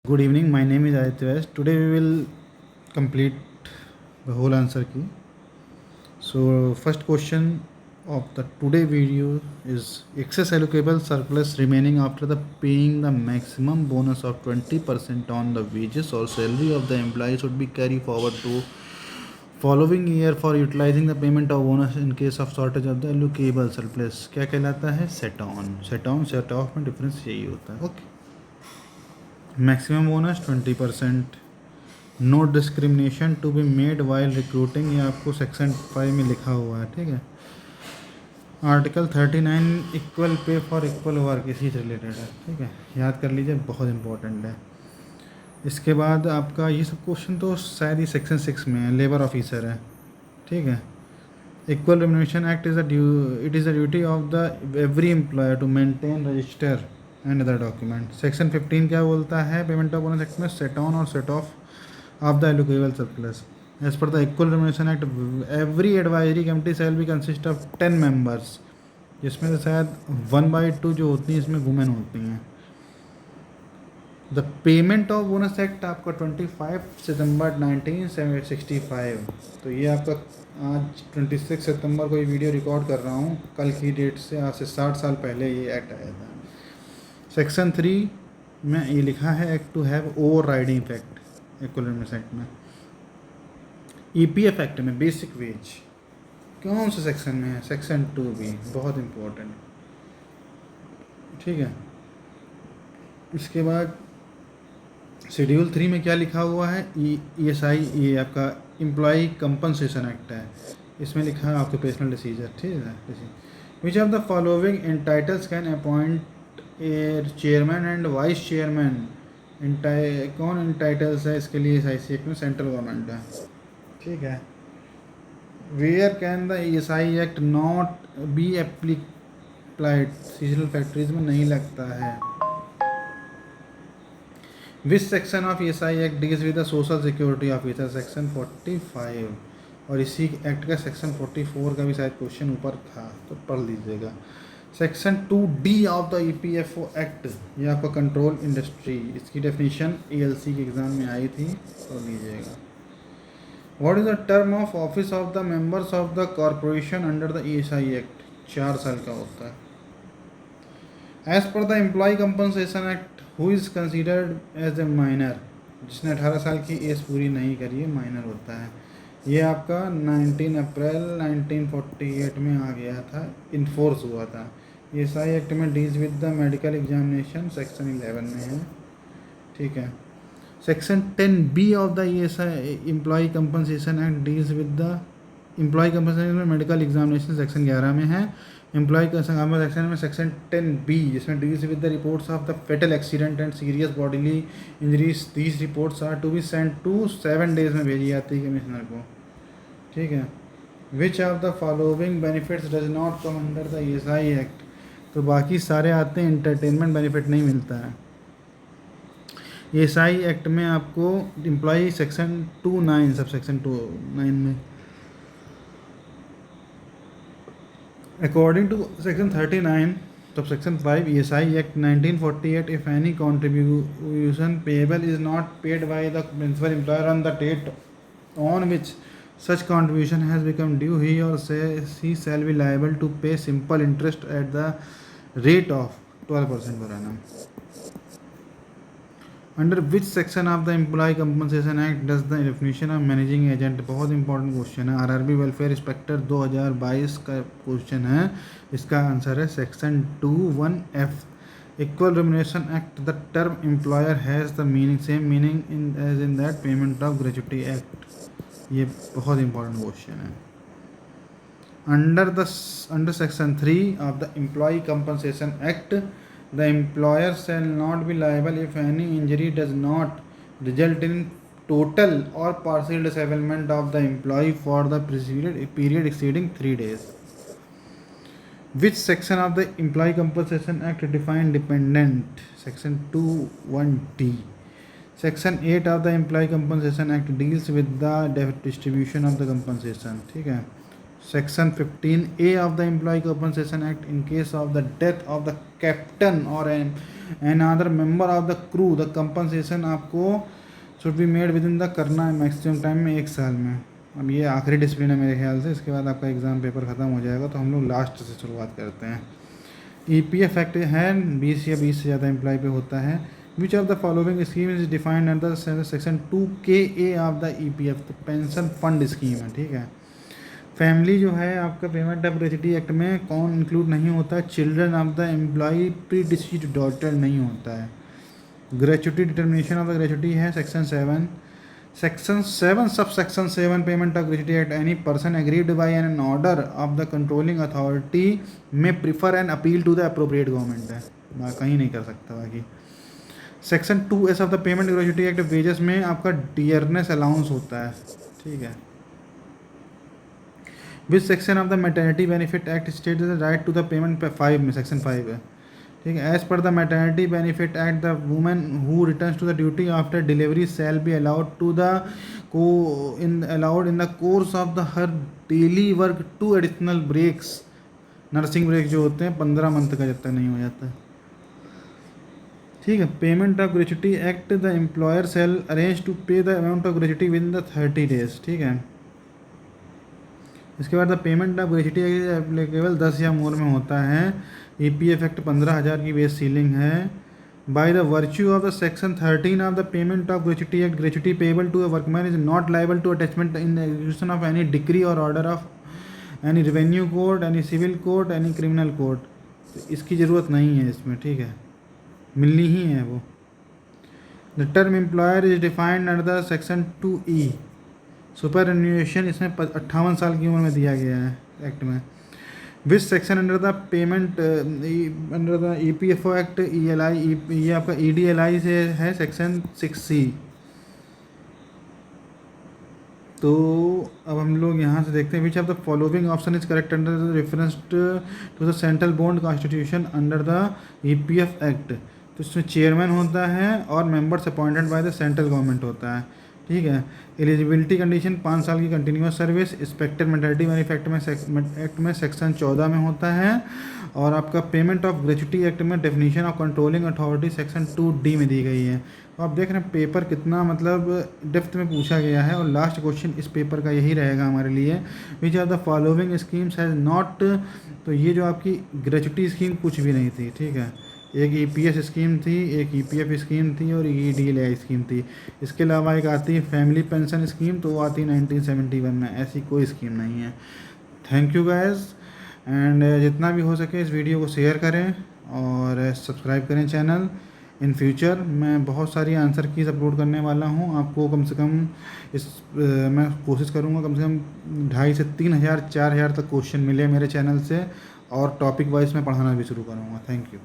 Good evening. My name is Aditya West. Today we will complete the whole answer key. So first question of the today video is excess allocable surplus remaining after the paying the maximum bonus of 20% on the wages or salary of the employee should be carried forward to following year for utilizing the payment of bonus in case of shortage of the allocable surplus. क्या कहलाता है? Set on set off में difference यही होता है. Okay. Maximum bonus 20%. No discrimination to be made while recruiting, ये आपको section 5 में लिखा हुआ है. ठीक है. Article 39 equal pay for equal work इसी से रिलेटेड है. ठीक है, याद कर लीजिए, बहुत इंपॉर्टेंट है. इसके बाद आपका ये सब क्वेश्चन तो शायद ही सेक्शन 6 में है, लेबर ऑफिसर है. ठीक है. Equal remuneration act is it is the duty of the every employer to maintain register and other document. Section 15 क्या बोलता है? पेमेंट ऑफ बोनस एक्ट में सेट ऑन और set off of the allocable surplus. As per the Equal Remuneration Act, every advisory committee shall be consist of 10 members, जिसमें से शायद 1/2 जो होती हैं इसमें वुमेन होती हैं. The payment of bonus act आपका 25 सितंबर 1965. तो ये आपका आज 26 सितंबर को ये वीडियो रिकॉर्ड कर रहा हूँ, कल की डेट से आज से 60 साल पहले ये एक्ट आया था. सेक्शन 3 में ये लिखा है act to have overriding effect. Equal remuneration act में, ईपीएफ एक्ट में बेसिक वेज कौन से सेक्शन में है? सेक्शन 2B, बहुत इम्पोर्टेंट. ठीक है. इसके बाद शेड्यूल 3 में क्या लिखा हुआ है? ESI, ये आपका एम्प्लॉय कंपनसेशन एक्ट है. इसमें लिखा है ऑक्यूपेशनल डिसीजर. ठीक है. Which of the following entities can appoint a chairman and vice chairman. कौन एंटाइटल्स है इसके लिए? SIC एक्ट में सेंट्रल गवर्नमेंट है. ठीक है. Where can the ESI act not be applied? Seasonal factories में नहीं लगता है. Which section of ESI act deals with the social security officer? Section 45. और इसी एक्ट का सेक्शन 44 का भी शायद क्वेश्चन ऊपर था, तो पढ़ लीजिएगा. Section 2D of the EPFO act, ये आपका कंट्रोल इंडस्ट्री, इसकी डेफिनेशन ALC के एग्ज़ाम में आई थी, पढ़ लीजिएगा. What is the term of office of the members of the corporation under the ESI act? 4 साल का होता है. As per the employee compensation act, who is considered as a minor? जिसने 18 साल की एज पूरी नहीं करी है, माइनर होता है. ये आपका 19 अप्रैल 1948 में आ गया था, इन्फोर्स हुआ था. ESI एक्ट में deals with the medical examination, section 11 में है. ठीक है. Section 10B of the ESI employee compensation act deals with the employee compensation में मेडिकल एग्जामिनेशन, सेक्शन 11 में है. एम्प्लॉय सेक्शन में सेक्शन 10B, जिसमें deals with the reports of the fatal accident and serious bodily injuries. These reports are to be sent to 7 days में भेजी जाती है commissioner को. ठीक है. Which of the following benefits does not come under the ESI act? तो बाकी सारे आते हैं, एंटरटेनमेंट बेनिफिट नहीं मिलता है. ESI एक्ट में आपको एम्प्लॉय सेक्शन 29 सब सेक्शन 29 में according to section 39 sub section 5 ESI act 1948, if any contribution payable is not paid by the principal employer on the date on which such contribution has become due, he or she shall be liable to pay simple interest at the rate of 12% per annum. Under which section of the Employee Compensation Act does the definition of managing agent? बहुत important question है, RRB welfare inspector 2022 का question है. इसका answer है section 21F. Equal Remuneration Act, the term employer has the same meaning as in that Payment of Gratuity Act. ये बहुत important question है. Under section 3 of the employee compensation act, the employer shall not be liable if any injury does not result in total और partial disablement of the employee for the period exceeding 3 days. Which section of the employee compensation act define dependent? Section 21D. Section 8 of the employee compensation act deals with the distribution of the compensation. ठीक है. Section 15A of the employee compensation act, in case of the death of the captain और and other member of the crew the compensation आपको should be made within the करना है maximum time में 1 साल में। अब ये आखिरी डिसिप्लिन है मेरे ख्याल से, इसके बाद आपका एग्ज़ाम पेपर ख़त्म हो जाएगा, तो हम लोग लास्ट से शुरुआत करते हैं। EPF एक्ट है 20 या 20 से ज़्यादा एम्प्लॉय पे होता है। Which of the following scheme is defined under section 2KA of the EPF, तो पेंशन फंड स्कीम है, ठीक है। फैमिली जो है आपका पेमेंट ऑफ ग्रेच्युटी एक्ट में कौन इंक्लूड नहीं होता है, children of the employee predeceased daughter नहीं होता है। Gratuity determination of the gratuity है section 7 sub section 7 payment of gratuity act any person aggrieved by an order of the controlling authority में prefer an appeal to the appropriate government है, कहीं नहीं कर सकता। बाकी section 2S of the payment gratuity act wages में आपका dearness allowance होता है, ठीक है। Which section of the maternity benefit act state the right to the payment 5 में सेक्शन 5 है, ठीक है। As per the maternity benefit act the women who returns to the duty after delivery shall be allowed in the course of the her daily work 2 additional breaks, nursing break जो होते हैं 15 month का जब तक नहीं हो जाता, ठीक है। Payment of gratuity act the employer shall arrange to pay the amount of gratuity within the 30 days, ठीक है। इसके बाद the payment of gratuity applicable 10 या मोर में होता है। EPF एक्ट 15,000 की बेस सीलिंग है। By the virtue of the section 13 of the payment of gratuity act gratuity payable to a workman is not liable to attachment in execution of any decree और order of any revenue code, any civil code, any criminal code, तो इसकी ज़रूरत नहीं है इसमें, ठीक है, मिलनी ही है वो। The term employer is defined under the section 2E, superannuation इसमें 58 साल की उम्र में दिया गया है एक्ट में। Which section under the payment under the EPFO act ELI, ये आपका EDLI से है सेक्शन 6C। तो अब हम लोग यहाँ से देखते हैं which of the following option is correct under the reference to the central bond constitution under the EPF act. तो इसमें चेयरमैन होता है और members appointed by the central government होता है, ठीक है। एलिजिबिलिटी कंडीशन 5 साल की continuous service. Inspector maternity benefit act में सेक्शन 14 में होता है। और आपका पेमेंट ऑफ ग्रेच्युटी एक्ट में definition of controlling authority section 2D में दी गई है। तो आप देख रहे हैं पेपर कितना मतलब डेप्थ में पूछा गया है, और लास्ट क्वेश्चन इस पेपर का यही रहेगा हमारे लिए। Which are the following schemes has not, तो ये जो आपकी ग्रेच्युटी स्कीम कुछ भी नहीं थी, ठीक है। एक EPS स्कीम थी, एक EPF स्कीम थी और EDLI स्कीम थी। इसके अलावा एक आती है फैमिली पेंशन स्कीम, तो वो आती है 1971 में, ऐसी कोई स्कीम नहीं है। थैंक यू गाइस, एंड जितना भी हो सके इस वीडियो को शेयर करें और सब्सक्राइब करें चैनल। इन फ्यूचर मैं बहुत सारी आंसर कीज अपलोड करने वाला हूं, आपको कम से कम मैं कोशिश करूंगा कम से कम 2,500 से 3,000 4,000 तक क्वेश्चन मिले मेरे चैनल से, और टॉपिक वाइज मैं पढ़ाना भी शुरू करूँगा। Thank you.